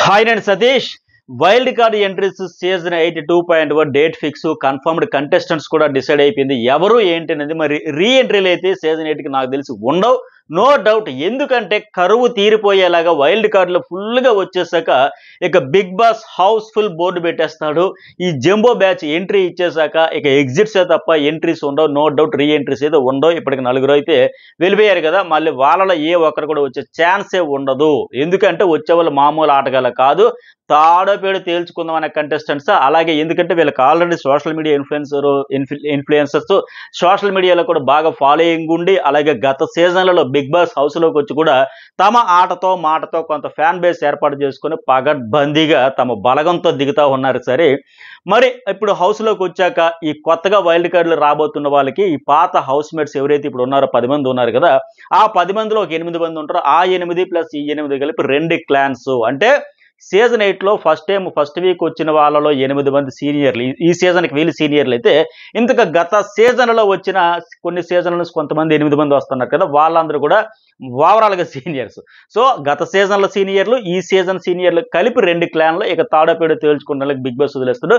Hi నేను Satish. Wild card entries season 8 2.1 date fix confirmed contestants కూడా decide అయిపోయింది. ఎవరు ఏంటి అనేది మరి రీ ఎంట్రీలు అయితే సీజన్ 8కి నాకు తెలిసి ఉండవు, నో డౌట్. ఎందుకంటే కరువు తీరిపోయేలాగా వైల్డ్ కార్డులు ఫుల్గా వచ్చేసాక ఇక బిగ్ బాస్ హౌస్ఫుల్ బోర్డు పెట్టేస్తాడు. ఈ జంబో బ్యాచ్ ఎంట్రీ ఇచ్చేసాక ఇక ఎగ్జిట్సే తప్ప ఎంట్రీస్ ఉండవు, నో డౌట్. రీ ఎంట్రీస్ అయితే ఉండవు. ఇప్పటికి 4 అయితే వెళ్ళిపోయారు కదా, మళ్ళీ వాళ్ళలో ఏ ఒక్కరు కూడా వచ్చే ఛాన్సే ఉండదు. ఎందుకంటే వచ్చేవాళ్ళు మామూలు ఆటగాళ్ళ కాదు, తాడోపేడు తేల్చుకుందాం అనే కంటెస్టెంట్స్. అలాగే ఎందుకంటే వీళ్ళకి already social media influencers social మీడియాలో కూడా బాగా ఫాలోయింగ్ ఉండి, అలాగే గత సీజన్లలో బిగ్ బాస్ హౌస్లోకి వచ్చి కూడా తమ ఆటతో మాటతో కొంత ఫ్యాన్ బేస్ ఏర్పాటు చేసుకుని పగడ్బందీగా తమ బలగంతో దిగుతూ ఉన్నారు. సరే, మరి ఇప్పుడు హౌస్లోకి వచ్చాక ఈ కొత్తగా వైల్డ్ కార్డులు రాబోతున్న వాళ్ళకి ఈ పాత హౌస్ మేట్స్ ఎవరైతే ఇప్పుడు ఉన్నారో 10 మంది ఉన్నారు కదా, ఆ 10 మందిలో ఒక 8 మంది ఉంటారు. ఆ 8 ప్లస్ ఈ 8 కలిపి 2 క్లాన్స్. అంటే సీజన్ 8లో ఫస్ట్ వీక్ వచ్చిన వాళ్ళలో 8 మంది సీనియర్లు, ఈ సీజన్కి వీళ్ళు సీనియర్లు అయితే, ఇంతగా గత సీజన్లో వచ్చిన కొన్ని సీజన్ల నుంచి కొంతమంది 8 మంది వస్తున్నారు కదా, వాళ్ళందరూ కూడా ఓవరాల్గా సీనియర్స్. సో గత సీజన్ల సీనియర్లు, ఈ సీజన్ సీనియర్లు కలిపి 2 క్లాన్లు. ఇక తాడోపేడు తేల్చుకున్న బిగ్ బాస్ వదిలేస్తాడు.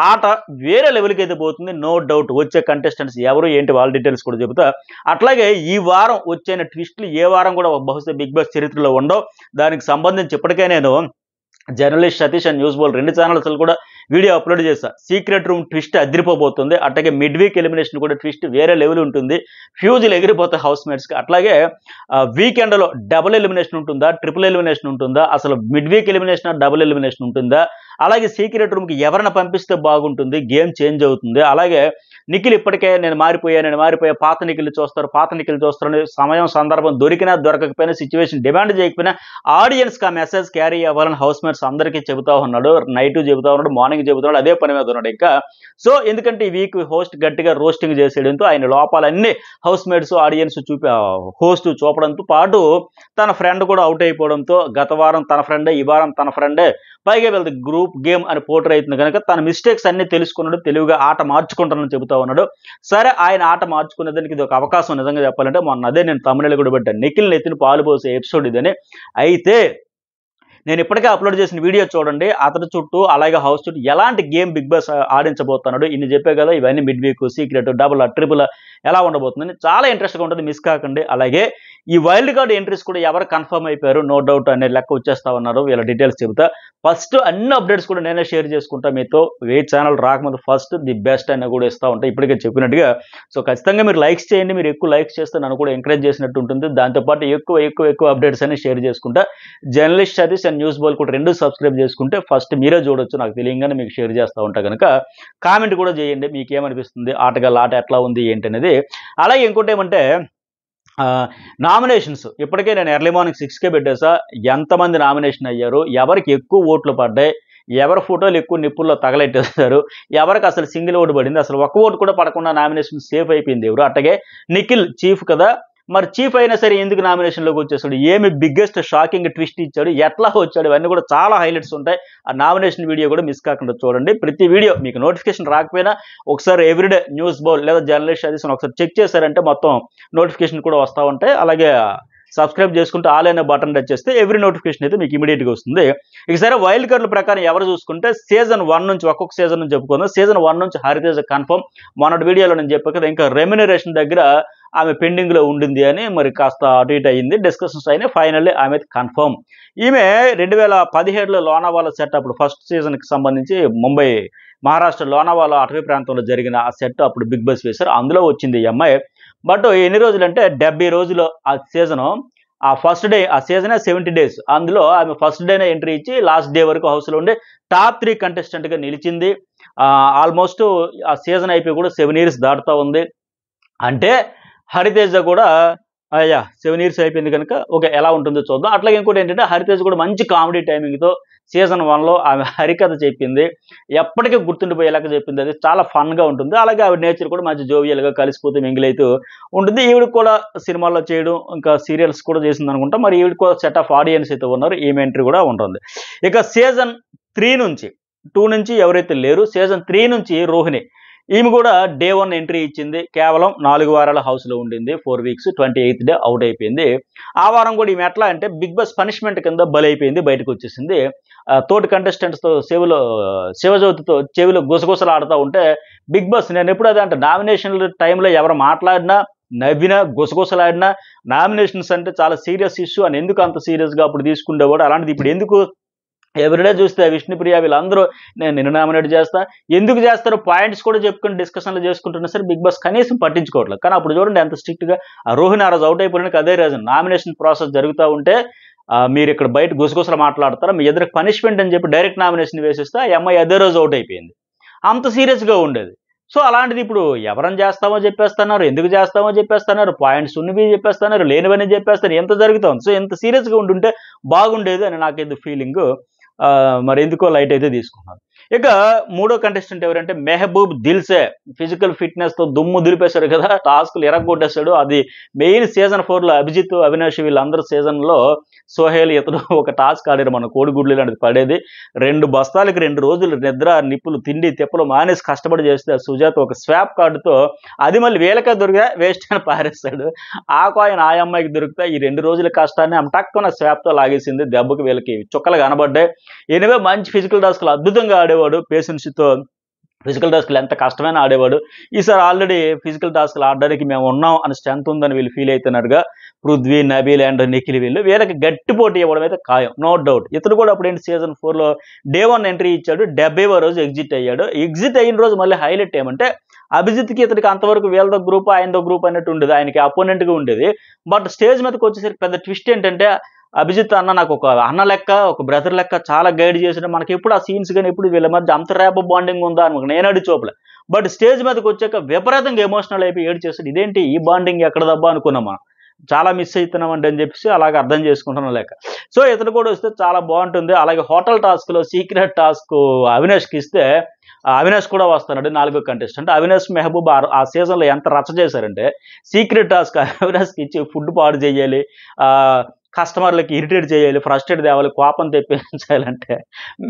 ఆట వేరే లెవెల్కి అయితే పోతుంది, నో డౌట్. వచ్చే కంటెస్టెంట్స్ ఎవరు ఏంటి వాళ్ళ డీటెయిల్స్ కూడా చెబుతా. అట్లాగే ఈ వారం వచ్చిన ట్విస్టులు ఏ వారం కూడా బహుశా బిగ్ బాస్ చరిత్రలో ఉండవు. దానికి సంబంధించి ఇప్పటికే నేను journalist Satish and news Bol 2 channels కూడా వీడియో అప్లోడ్ చేశా. సీక్రెట్ రూమ్ ట్విస్ట్ అదిరిపోబోతుంది. అట్లాగే మిడ్ వీక్ ఎలిమినేషన్ కూడా ట్విస్ట్ వేరే లెవెల్ ఉంటుంది, ఫ్యూజులు ఎగిరిపోతాయి హౌస్ మేట్స్కి. అట్లాగే వీకెండ్లో డబుల్ ఎలిమినేషన్ ఉంటుందా, ట్రిపుల్ ఎలిమినేషన్ ఉంటుందా, అసలు mid week elimination double elimination ఉంటుందా, అలాగే సీక్రెట్ రూమ్కి ఎవరైనా పంపిస్తే బాగుంటుంది, గేమ్ చేంజ్ అవుతుంది. అలాగే నిఖిల్ ఇప్పటికే నేను మారిపోయా, పాత నిఖిల్ చూస్తారు సమయం సందర్భం దొరికినా దొరకకపోయినా, సిచ్యువేషన్ డిమాండ్ చేయకపోయినా ఆడియన్స్కి ఆ మెసేజ్ క్యారీ అవ్వాలని హౌస్ మేట్స్ అందరికీ చెబుతా ఉన్నాడు. నైట్ చెబుతా ఉన్నాడు, మార్నింగ్ చెబుతున్నాడు, అదే పని మీద ఉన్నాడు ఇంకా. సో ఎందుకంటే ఈ వీక్ హోస్ట్ గట్టిగా రోస్టింగ్ చేసేయడంతో ఆయన లోపాలన్నీ హౌస్ మేట్స్ ఆడియన్స్ హోస్ట్ చూపడంతో పాటు తన ఫ్రెండ్ కూడా అవుట్ అయిపోవడంతో, గత వారం తన ఫ్రెండే, ఈ వారం తన ఫ్రెండే, పైగా వెళ్తే గ్రూప్ గేమ్ అని పోర్ట్రేట్ అవుతుంది కనుక తన మిస్టేక్స్ అన్ని తెలుసుకున్నాడు, తెలివిగా ఆట మార్చుకుంటానని చెబుతా ఉన్నాడు. సరే, ఆయన ఆట మార్చుకునేదానికి ఇది ఒక అవకాశం. నిజంగా చెప్పాలంటే మొన్న అదే నేను తమిళలో కూడా పెట్టాను, నిఖిల్ నెత్తిని పాలు పోసే ఎపిసోడ్ ఇదని. అయితే నేను ఇప్పటికే అప్లోడ్ చేసిన వీడియో చూడండి. అతని చుట్టూ అలాగే హౌస్ చుట్టూ ఎలాంటి గేమ్ బిగ్ బాస్ ఆడించబోతున్నాడు, ఇన్ని చెప్పే కదా. ఇవన్నీ mid week, secret, double, triple ఎలా ఉండబోతుందని చాలా ఇంట్రెస్ట్గా ఉంటుంది, మిస్ కాకండి. అలాగే ఈ వైల్డ్ కార్డ్ ఎంట్రీస్ కూడా ఎవరు కన్ఫర్మ్ అయిపోయారు, నో డౌట్ అనే లెక్క వచ్చేస్తా ఉన్నారు. వీళ్ళ డీటెయిల్స్ చెబుతా. ఫస్ట్ అన్ని అప్డేట్స్ కూడా నేనే షేర్ చేసుకుంటా మీతో. ఏ ఛానల్ రాకముందు ఫస్ట్ ది బెస్ట్ అని కూడా ఇస్తూ ఉంటాయి ఇప్పటికే చెప్పినట్టుగా. సో ఖచ్చితంగా మీరు లైక్స్ చేయండి. మీరు ఎక్కువ లైక్స్ చేస్తే నన్ను కూడా ఎంకరేజ్ చేసినట్టు ఉంటుంది. దాంతోపాటు ఎక్కువ అప్డేట్స్ అని షేర్ చేసుకుంటా. జర్నలిస్ట్ సర్వీస్ అండ్ న్యూస్ బోల్ కూడా 2 సబ్స్క్రైబ్ చేసుకుంటే ఫస్ట్ మీరే చూడొచ్చు. నాకు తెలియగానే మీకు షేర్ చేస్తూ ఉంటా కనుక కామెంట్ కూడా చేయండి, మీకు ఏమనిపిస్తుంది, ఆట ఎట్లా ఉంది ఏంటి అనేది. అలాగే ఇంకోటి ఏమంటే నామినేషన్స్ ఇప్పటికే నేను ఎర్లీ మార్నింగ్ 6కే పెట్టేసా. ఎంతమంది నామినేషన్ అయ్యారు, ఎవరికి ఎక్కువ ఓట్లు పడ్డాయి, ఎవరి ఫోటోలు ఎక్కువ నిప్పుల్లో తగలెట్టేస్తారు, ఎవరికి అసలు సింగిల్ ఓటు పడింది, అసలు ఒక్క ఓటు కూడా పడకుండా నామినేషన్ సేఫ్ అయిపోయింది ఎవరు. అట్లాగే నిఖిల్ చీఫ్ కదా, మరి చీఫ్ అయినా సరే ఎందుకు నామినేషన్లోకి వచ్చేసాడు, ఏమి బిగ్గెస్ట్ షాకింగ్ ట్విస్ట్ ఇచ్చాడు, ఎట్లా వచ్చాడు, ఇవన్నీ కూడా చాలా హైలైట్స్ ఉంటాయి. ఆ నామినేషన్ వీడియో కూడా మిస్ కాకుండా చూడండి. ప్రతి వీడియో మీకు నోటిఫికేషన్ రాకపోయినా ఒకసారి ఎవ్రీడే న్యూస్ బోల్ లేదా జర్నలిస్ట్ సర్వీస్ ఒకసారి చెక్ చేశారంటే మొత్తం నోటిఫికేషన్ కూడా వస్తూ ఉంటాయి. అలాగే సబ్స్క్రైబ్ చేసుకుంటే ఆల్ అనే బటన్ టచ్ చేస్తే ఎవ్రీ నోటిఫికేషన్ అయితే మీకు ఇమీడియట్గా వస్తుంది. ఇక సరే, వైల్డ్ కార్డుల ప్రకారం ఎవరు చూసుకుంటే సీజన్ 1 నుంచి ఒక్కొక్క సీజన్ నుంచి చెప్పుకుందాం. సీజన్ 1 నుంచి హరితేజ కన్ఫర్మ్. మొన్నటి వీడియోలో నేను చెప్పా కదా, ఇంకా రెమ్యునరేషన్ దగ్గర ఆమె పెండింగ్లో ఉండింది అని, మరి కాస్త అటు ఇటు అయ్యింది, డిస్కషన్స్ అయినాయి. ఫైనల్లీ ఆమె కన్ఫర్మ్. ఈమె 2017లో లోనావాలా సెట్, అప్పుడు ఫస్ట్ సీజన్కి సంబంధించి ముంబై మహారాష్ట్ర లోనావాలా అటవీ ప్రాంతంలో జరిగిన ఆ సెట్ అప్పుడు బిగ్ బాస్ వేశారు, అందులో వచ్చింది ఈ అమ్మాయి. బట్ ఎన్ని రోజులు అంటే 70 రోజులు ఆ సీజను. ఆ ఫస్ట్ డే, ఆ సీజనే 70 days. అందులో ఆమె ఫస్ట్ డేనే ఎంట్రీ ఇచ్చి లాస్ట్ డే వరకు హౌస్లో ఉండి టాప్ 3 కంటెస్టెంట్గా నిలిచింది. ఆల్మోస్ట్ ఆ సీజన్ అయిపోయి కూడా 7 years దాటుతూ ఉంది. అంటే హరితేజ కూడా 7 years అయిపోయింది కనుక ఓకే, ఎలా ఉంటుందో చూద్దాం. అట్లాగే ఇంకోటి ఏంటంటే హరితేజ కూడా మంచి కామెడీ టైమింగ్తో సీజన్ 1లో ఆమె హరికథ చెప్పింది, ఎప్పటికీ గుర్తుండిపోయేలాగా చెప్పింది. అది చాలా ఫన్గా ఉంటుంది. అలాగే ఆవిడ నేచర్ కూడా మంచి జోవియల్గా కలిసిపోతే మింగిలైతూ ఉంటుంది. ఈవిడికి కూడా సినిమాల్లో చేయడం, ఇంకా సీరియల్స్ కూడా చేసింది అనుకుంటా. మరి ఈవిడికి కూడా సెట్ ఆఫ్ ఆడియన్స్ అయితే ఉన్నారు, ఈమె ఎంట్రీ కూడా ఉంటుంది. ఇక సీజన్ 3 నుంచి 2 నుంచి ఎవరైతే లేరు, సీజన్ 3 నుంచి రోహిణి, ఈమె కూడా డే 1 ఎంట్రీ ఇచ్చింది. కేవలం 4 వారాల హౌస్లో ఉండింది, 4 weeks, 28th day అవుట్ అయిపోయింది. ఆ వారం కూడా ఈమె ఎట్లా అంటే బిగ్ బాస్ పనిష్మెంట్ కింద బలైపోయింది, బయటకు వచ్చేసింది. తోటి కంటెస్టెంట్స్తో శివజ్యోతితో చెవిలో గుసగుసలు ఆడుతూ ఉంటే బిగ్ బాస్ నేను ఎప్పుడు అదే అంటే నామినేషన్ల టైంలో ఎవరు మాట్లాడినా నవ్వినా గుసగుసలాడినా నామినేషన్స్ అంటే చాలా సీరియస్ ఇష్యూ అని ఎందుకు అంత సీరియస్గా అప్పుడు తీసుకుండేవాడు, అలాంటిది ఇప్పుడు ఎందుకు ఎవ్రీడే చూస్తే విష్ణుప్రియ వీళ్ళందరూ నేను నిన్ను నామినేట్ చేస్తా, ఎందుకు చేస్తారో పాయింట్స్ కూడా చెప్పుకుని డిస్కషన్లు చేసుకుంటున్నా సరే బిగ్ బాస్ కనీసం పట్టించుకోవట్లేదు. కానీ అప్పుడు చూడండి ఎంత స్ట్రిక్ట్గా రోహిణి ఆ రోజు అవుట్ అయిపోయినానికి అదే రీజన్, నామినేషన్ ప్రాసెస్ జరుగుతూ ఉంటే మీరు ఇక్కడ బయట గుసగుసలు మాట్లాడతారా, మీ ఎదురు పనిష్మెంట్ అని చెప్పి డైరెక్ట్ నామినేషన్ వేసేస్తే ఆ అమ్మాయి అదే రోజు అవుట్ అయిపోయింది. అంత సీరియస్గా ఉండేది. సో అలాంటిది ఇప్పుడు ఎవరని చేస్తామో చెప్పేస్తున్నారు, ఎందుకు చేస్తామో చెప్పేస్తున్నారు, పాయింట్స్ ఉన్నవి చెప్పేస్తున్నారు, లేనివని చెప్పేస్తారు, ఎంత జరుగుతుంది. సో ఎంత సీరియస్గా ఉంటుంటే బాగుండేది అని నాకైతే ఫీలింగ్. మరి ఎందుకో లైట్ అయితే తీసుకున్నాను. ఇక మూడో కంటెస్టెంట్ ఎవరంటే మెహబూబ్ దిల్సే. ఫిజికల్ ఫిట్నెస్తో దుమ్ము దులిపేశాడు కదా, టాస్కులు ఎరగొట్టేశాడు. అది మెయిన్ సీజన్ 4లో అభిజిత్ అవినాష్ వీళ్ళందరూ సీజన్లో సోహేల్ ఇతను ఒక టాస్క్ ఆడారు, మన కోడిగుడ్లు లాంటిది పడేది. 2 బస్తాలకి 2 రోజులు నిద్ర నిప్పులు తిండి తిప్పలు మానేసి కష్టపడి చేస్తే సుజాత ఒక స్వాప్ కార్డుతో అది మళ్ళీ వీళ్ళకే దొరికితే వేస్ట్ అని పారేస్తాడు. ఆ కాయిన్ ఆ అమ్మాయికి దొరికితే ఈ 2 రోజుల కష్టాన్ని ఆమె టక్కున స్వాప్తో లాగేసింది. దెబ్బకి వీళ్ళకి చుక్కలు కనబడ్డాయి. ఎనివే మంచి ఫిజికల్ టాస్క్లు అద్భుతంగా ఆడేవాడు, పేషెన్స్తో ఫిజికల్ టాస్క్లు ఎంత కష్టమైన ఆడేవాడు. ఈసారి ఆల్రెడీ ఫిజికల్ టాస్క్లు ఆడడానికి మేము ఉన్నాం అని స్ట్రెంత్ ఉందని వీళ్ళు ఫీల్ అవుతున్నారుగా. పృథ్వీ, నబీల్ అండ్ నిఖిల్ వీళ్ళకి గట్టి పోటీ ఇవ్వడం అయితే ఖాయం, నో డౌట్. ఇతను కూడా అప్పుడు ఏంటి సీజన్ 4లో Day 1 ఎంట్రీ ఇచ్చాడు, 70వ రోజు ఎగ్జిట్ అయ్యాడు. ఎగ్జిట్ అయిన రోజు మళ్ళీ హైలైట్ ఏమంటే అభిజిత్కి ఇతనికి అంతవరకు వీళ్ళతో గ్రూప్ ఆయనతో గ్రూప్ అన్నట్టు ఉండేది, ఆయనకి అపోనెంట్గా ఉండేది. బట్ స్టేజ్ మీదకి వచ్చేసరికి పెద్ద ట్విస్ట్ ఏంటంటే అభిజిత్ అన్న నాకు ఒక అన్న లెక్క, ఒక బ్రదర్ లెక్క చాలా గైడ్ చేసిన, మనకి ఎప్పుడు ఆ సీన్స్ కానీ ఎప్పుడు వీళ్ళ మధ్య అంత ర్యాప్ బాండింగ్ ఉందా అని నేను అడి చూపలే. బట్ స్టేజ్ మీదకి వచ్చాక విపరీతంగా ఎమోషనల్ అయిపోయి ఏడు చేస్తాడు. ఇదేంటి ఈ బాండింగ్ ఎక్కడ దబ్బా అనుకున్నాం మనం, చాలా మిస్ అవుతున్నాం అంటే అని చెప్పేసి అలాగే అర్థం చేసుకుంటున్నాం లేక. సో ఇతను కూడా వస్తే చాలా బాగుంటుంది. అలాగే హోటల్ టాస్క్లో సీక్రెట్ టాస్క్ అవినాష్కి ఇస్తే అవినాష్ కూడా వస్తున్నాడు 4వ కంటెస్టెంట్. అవినాష్ మెహబూబ్ ఆ సీజన్లో ఎంత రచ్చ చేశారంటే సీక్రెట్ టాస్క్ అవినాష్కి ఇచ్చి ఫుడ్ పాడు చేయాలి, కస్టమర్లకి ఇరిటేట్ చేయాలి, ఫ్రస్ట్రేట్ తేవాలి, కోపం తెప్పించాలంటే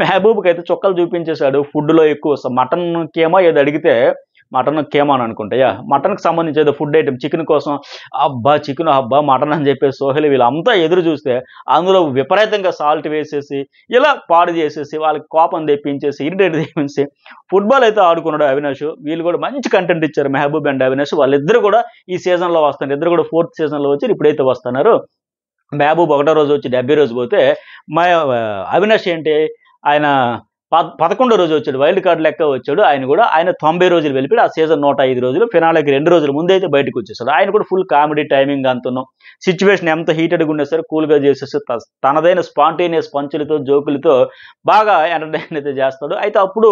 మెహబూబ్కి అయితే చుక్కలు చూపించేశాడు. ఫుడ్లో ఎక్కువ మటన్ కేమో ఏదో అడిగితే మటన్ కేమో అని అనుకుంటాయా, మటన్కి సంబంధించి ఏదో ఫుడ్ ఐటమ్ చికెన్ కోసం చికెన్ మటన్ అని చెప్పేసి సోహెల్ వీళ్ళంతా ఎదురు చూస్తే అందులో విపరీతంగా సాల్ట్ వేసేసి ఇలా పాడు చేసేసి వాళ్ళకి కోపం తెప్పించేసి ఇరిటేట్ తెప్పించి ఫుట్బాల్ అయితే ఆడుకున్నాడు అవినాష్. వీళ్ళు కూడా మంచి కంటెంట్ ఇచ్చారు, మెహబూబ్ అండ్ అవినాష్. వాళ్ళిద్దరు కూడా ఈ సీజన్లో వస్తున్నారు, ఇద్దరు కూడా 4th సీజన్లో వచ్చి ఇప్పుడైతే వస్తున్నారు. మెహబూబ్ 1వ రోజు వచ్చి 70 రోజు పోతే అవినాష్ ఏంటి ఆయన 11వ రోజు వచ్చాడు, వైల్డ్ కార్డ్ లెక్క వచ్చాడు. ఆయన 90 రోజులు వెళ్ళిపోయి ఆ సీజన్ 105 రోజులు ఫినాలేకి 2 రోజుల ముందు అయితే బయటకు వచ్చేసాడు. ఆయన కూడా ఫుల్ కామెడీ టైమింగ్ అంటున్నాం, సిచ్యువేషన్ ఎంత హీటెడ్గా ఉన్నా సరే కూల్గా చేసేసి తనదైన స్పాంటేనియస్ పంచులతో జోకులతో బాగా ఎంటర్టైన్ అయితే చేస్తాడు. అయితే అప్పుడు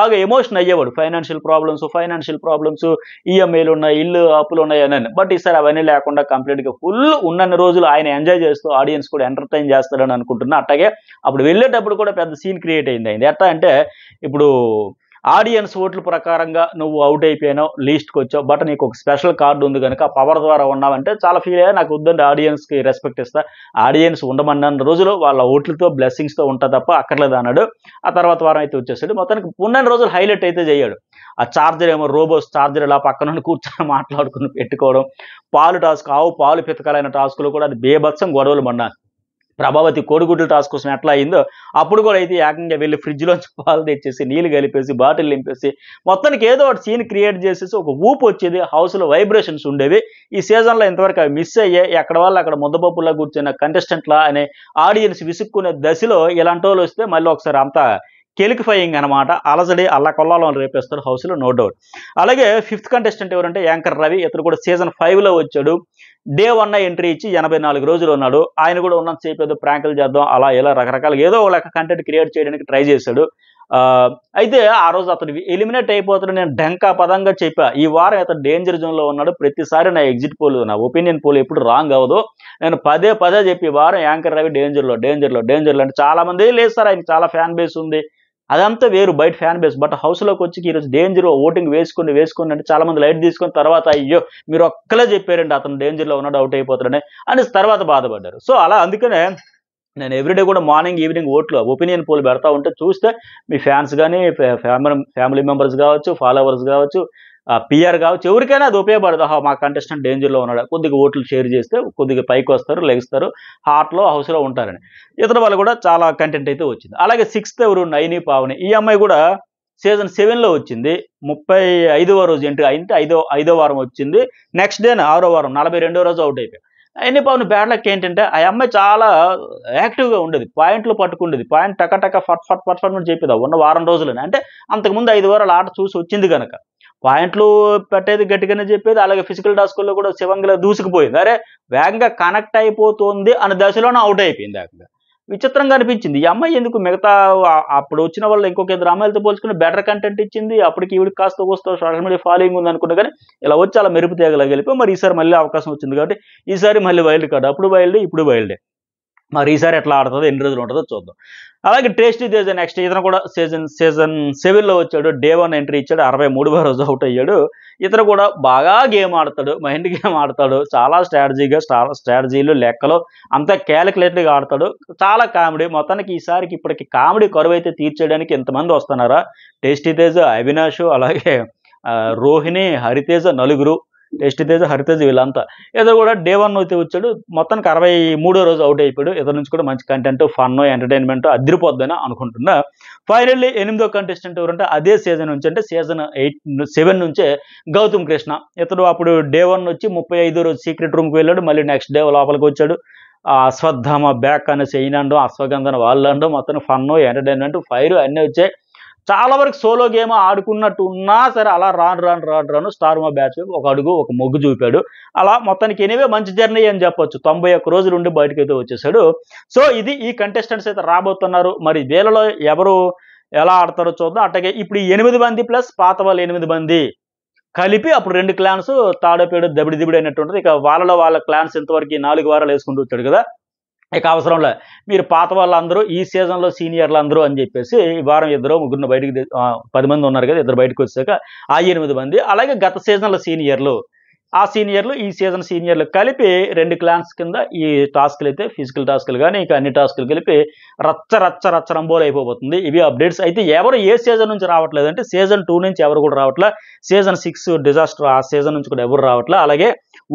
బాగా ఎమోషన్ అయ్యేవాడు, ఫైనాన్షియల్ ప్రాబ్లమ్స్ ఈఎంఐలు ఉన్నాయి, ఇల్లు అప్పులు ఉన్నాయి అని. బట్ ఈసారి అవన్నీ లేకుండా కంప్లీట్గా ఫుల్ ఉన్నన్ని రోజులు ఆయన ఎంజాయ్ చేస్తూ ఆడియన్స్ కూడా ఎంటర్టైన్ చేస్తాడని అనుకుంటున్నా. అట్లాగే అప్పుడు వెళ్ళేటప్పుడు కూడా పెద్ద సీన్ క్రియేట్ అయింది. ఎట్లా అంటే ఇప్పుడు ఆడియన్స్ ఓట్ల ప్రకారంగా నువ్వు అవుట్ అయిపోయినావు, లీస్ట్కి వచ్చావు, బట్ నీకు ఒక స్పెషల్ కార్డు ఉంది కనుక పవర్ ద్వారా ఉన్నావంటే చాలా ఫీల్ అయ్యా, నాకు వద్దండి ఆడియన్స్కి రెస్పెక్ట్ ఇస్తా, ఆడియన్స్ ఉండమన్న రోజులు వాళ్ళ ఓట్లతో బ్లెస్సింగ్స్తో ఉంటా తప్ప అక్కర్లేదు అన్నాడు. ఆ తర్వాత వారం అయితే వచ్చేసాడు. మొత్తానికి ఉన్నన్ని రోజులు హైలైట్ అయితే చేయాడు. ఆ చార్జర్ ఏమో రోబోస్ చార్జర్ ఇలా పక్క నుండి కూర్చొని మాట్లాడుకుని పెట్టుకోవడం, పాలు టాస్క్ ఆవు పాలు పితకాలైన టాస్కులు కూడా అది బేబత్సం గొడవలు మొన్న ప్రభావతి కోడిగుడ్ల టాస్క్ కోసం ఎట్లా అయిందో అప్పుడు కూడా అయితే ఏకంగా వెళ్ళి ఫ్రిడ్జ్లోంచి పాలు తెచ్చేసి నీళ్ళు కలిపేసి బాటిల్ నింపేసి మొత్తానికి ఏదో ఒకటి సీన్ క్రియేట్ చేసేసి ఒక ఊపు వచ్చేది, హౌస్లో వైబ్రేషన్స్ ఉండేవి. ఈ సీజన్లో ఇంతవరకు అవి మిస్ అయ్యాయి. ఎక్కడ వాళ్ళు అక్కడ ముద్దపప్పులా కూర్చున్న కంటెస్టెంట్లా అనే ఆడియన్స్ విసుక్కునే దశలో ఇలాంటి వాళ్ళు వస్తే మళ్ళీ ఒకసారి అంతా కెలికిఫైయింగ్ అనమాట, అలజడి అల్లకొల్లాలో రేపేస్తారు హౌస్లో, నో డౌట్. అలాగే 5th కంటెస్టెంట్ ఎవరంటే యాంకర్ రవి. ఇతను కూడా సీజన్ 5లో వచ్చాడు. Day 1 ఎంట్రీ ఇచ్చి 84 రోజులు ఉన్నాడు. ఆయన కూడా ఉన్నంతసేపు ఏదో ప్రాంకులు చేద్దాం అలా ఇలా రకరకాలుగా ఏదో ఒక లెక్క కంటెంట్ క్రియేట్ చేయడానికి ట్రై చేశాడు. అయితే ఆ రోజు అతను ఎలిమినేట్ అయిపోతాడు నేను డంకా పదంగా చెప్పా. ఈ వారం అతను డేంజర్ జోన్లో ఉన్నాడు. ప్రతిసారి నా ఎగ్జిట్ పోల్ నా ఒపీనియన్ పోల్ ఎప్పుడు రాంగ్ అవ్వదు. నేను పదే చెప్పి వారం యాంకర్ రవి డేంజర్లో అంటే చాలామంది లేదు సార్ ఆయనకి చాలా ఫ్యాన్ బేస్ ఉంది, అదంతా వేరు బయట ఫ్యాన్ బేస్. బట్ హౌస్లోకి వచ్చి ఈరోజు డేంజర్ ఓటింగ్ వేసుకోండి అంటే చాలామంది లైట్ తీసుకొని తర్వాత అయ్యో మీరు ఒక్కలే చెప్పారండి అతను డేంజర్లో ఉన్నాడు అవుట్ అయిపోతాడని అని తర్వాత బాధపడ్డారు. సో అలా అందుకనే నేను ఎవ్రీడే కూడా మార్నింగ్ ఈవినింగ్ ఓట్లు ఒపీనియన్ పోల్ పెడతా ఉంటే చూస్తే మీ ఫ్యాన్స్ కానీ ఫ్యామిలీ మెంబర్స్ కావచ్చు, ఫాలోవర్స్ కావచ్చు, పిఆర్ కావచ్చు, ఎవరికైనా అది ఉపయోగపడదు. మా కంటెస్టెంట్ డేంజర్లో ఉన్నాడు, కొద్దిగా ఓట్లు షేర్ చేస్తే కొద్దిగా పైకి వస్తారు, లెగిస్తారు, హార్ట్లో హౌస్లో ఉంటారని. ఇతర వాళ్ళు కూడా చాలా కంటెంట్ అయితే వచ్చింది. అలాగే 6th ఎవరు, నైని పావని. ఈ అమ్మాయి కూడా సీజన్ 7లో వచ్చింది. 35వ రోజు అంటే ఐదో వారం వచ్చింది. నెక్స్ట్ డే 6వ వారం 42వ రోజు అవుట్ అయిపోయింది. నైని పావని బ్యాడ్ లక్ ఏంటంటే ఆ అమ్మాయి చాలా యాక్టివ్గా ఉండేది, పాయింట్లు పట్టుకుండేది, పాయింట్ టక ఫట్ ఫట్ ఫట్ ఫట్ అని చెప్పేది ఉన్న వారం రోజులని. అంటే అంతకుముందు 5 వారాలు ఆట చూసి వచ్చింది కనుక పాయింట్లు పెట్టేది గట్టిగానే చెప్పేది. అలాగే ఫిజికల్ టాస్కుల్లో కూడా శివంగిలా దూసుకుపోయింది. అరే వేగంగా కనెక్ట్ అయిపోతుంది అనే దశలోనే అవుట్ అయిపోయింది. ఏకంగా విచిత్రంగా అనిపించింది, ఈ అమ్మాయి ఎందుకు మిగతా అప్పుడు వచ్చిన వాళ్ళు ఇంకొక 2 అమ్మాయిలతో పోల్చుకుని బెటర్ కంటెంట్ ఇచ్చింది, అప్పటికి ఈవిడికి కాస్త వస్తూ సోషల్ మీడియా ఫాలోయింగ్ ఉంది అనుకున్నా, కానీ ఇలా వచ్చి అలా మెరుపు తీగలా గెలిపి మరి ఈసారి మళ్ళీ అవకాశం వచ్చింది కాబట్టి ఈసారి మళ్ళీ వైల్డ్ కార్డ్. అప్పుడు వైల్డ్, ఇప్పుడు వైల్డే. మరి ఈసారి ఎట్లా ఆడుతుందో, ఎన్ని రోజులు ఉంటుందో చూద్దాం. అలాగే టేస్టీ తేజ నెక్స్ట్, ఇతను కూడా సీజన్ 7లో వచ్చాడు. డే 1 ఎంట్రీ ఇచ్చాడు, 63వ రోజు అవుట్ అయ్యాడు. ఇతను కూడా బాగా గేమ్ ఆడతాడు, మైండ్ గేమ్ ఆడతాడు, చాలా స్ట్రాటజీలు, లెక్కలు అంతా క్యాలిక్యులేటెడ్గా ఆడతాడు, చాలా కామెడీ. మొత్తానికి ఈసారికి ఇప్పటికి కామెడీ కరువు అయితే తీర్చేయడానికి ఎంతమంది వస్తున్నారా, టేస్టీ తేజ, అవినాష్, అలాగే రోహిణి, హరితేజ, నలుగురు, టేస్టీ తేజ, హరితేజ వీళ్ళంతా. ఇతను కూడా డే 1 అయితే వచ్చాడు, మొత్తానికి 63వ రోజు అవుట్ అయిపోయాడు. ఇతని నుంచి కూడా మంచి కంటెంట్, ఫన్, ఎంటర్టైన్మెంట్ అదిరిపోద్దని అనుకుంటున్నా. ఫైనల్లీ 8వ కంటెస్టెంట్ ఎవరంటే అదే సీజన్ నుంచి, అంటే సీజన్ 7 నుంచే గౌతమ్ కృష్ణ. ఇతడు అప్పుడు డే 1 వచ్చి 35వ రోజు సీక్రెట్ రూమ్కి వెళ్ళాడు, మళ్ళీ నెక్స్ట్ డే లోపలికి వచ్చాడు. అశ్వత్థామ బ్యాక్ అనేసి అయినండు, అశ్వగంధన వాళ్ళు అండు, మొత్తం ఫన్, ఎంటర్టైన్మెంట్, ఫైర్ అన్నీ వచ్చాయి. చాలా వరకు సోలో గేమ్ ఆడుకున్నట్టు ఉన్నా సరే అలా రాను స్టార్ మా బ్యాచ్ ఒక అడుగు ఒక మొగ్గు చూపాడు. అలా మొత్తానికి ఎనివే మంచి జర్నీ అని చెప్పొచ్చు. 91 రోజులు ఉండి బయటకు అయితే వచ్చేసాడు. సో ఇది ఈ కంటెస్టెంట్స్ అయితే రాబోతున్నారు. మరి వీళ్ళలో ఎవరు ఎలా ఆడతారో చూద్దాం. అట్లాగే ఇప్పుడు ఈ 8 మంది ప్లస్ పాత వాళ్ళు 8 మంది కలిపి అప్పుడు 2 క్లాన్స్ తాడోపేడు దబిడి అయినట్టు ఉంటుంది. ఇక వాళ్ళ క్లాన్స్ ఇంతవరకు 4 వారాలు వేసుకుంటూ వచ్చాడు కదా, ఇక అవసరంలే. మీరు పాత వాళ్ళందరూ ఈ సీజన్లో సీనియర్లు అందరూ అని చెప్పేసి ఈ వారం 2-3 బయటికి 10 మంది ఉన్నారు కదా, 2 బయటకు వచ్చాక ఆ 8 మంది. అలాగే గత సీజన్లో సీనియర్లు, ఆ సీనియర్లు ఈ సీజన్ సీనియర్లు కలిపి 2 క్లాన్స్ కింద ఈ టాస్క్లు అయితే ఫిజికల్ టాస్క్లు కానీ ఇక అన్ని టాస్క్లు కలిపి రచ్చ రంబోలు అయిపోతుంది. ఇవి అప్డేట్స్ అయితే. ఎవరు ఏ సీజన్ నుంచి రావట్లేదు అంటే సీజన్ 2 నుంచి ఎవరు కూడా రావట్లే, సీజన్ 6 డిజాస్టర్ ఆ సీజన్ నుంచి కూడా ఎవరు రావట్లే, అలాగే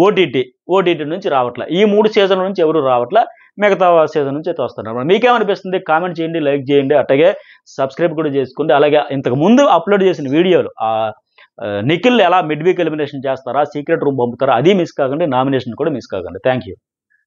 ఓటీటీ నుంచి రావట్లే. ఈ 3 సీజన్ల నుంచి ఎవరు రావట్లే, మిగతా సీజన్ నుంచి అయితే వస్తున్నారు. మీకేమనిపిస్తుంది కామెంట్ చేయండి, లైక్ చేయండి, అట్లాగే సబ్స్క్రైబ్ కూడా చేసుకోండి. అలాగే ఇంతకు ముందు అప్లోడ్ చేసిన వీడియోలు నిఖిల్ ఎలా మిడ్ వీక్ ఎలిమినేషన్ చేస్తారా, సీక్రెట్ రూమ్ పంపుతారా, అది మిస్ కాకండి, నామినేషన్ కూడా మిస్ కాకండి. Thank you.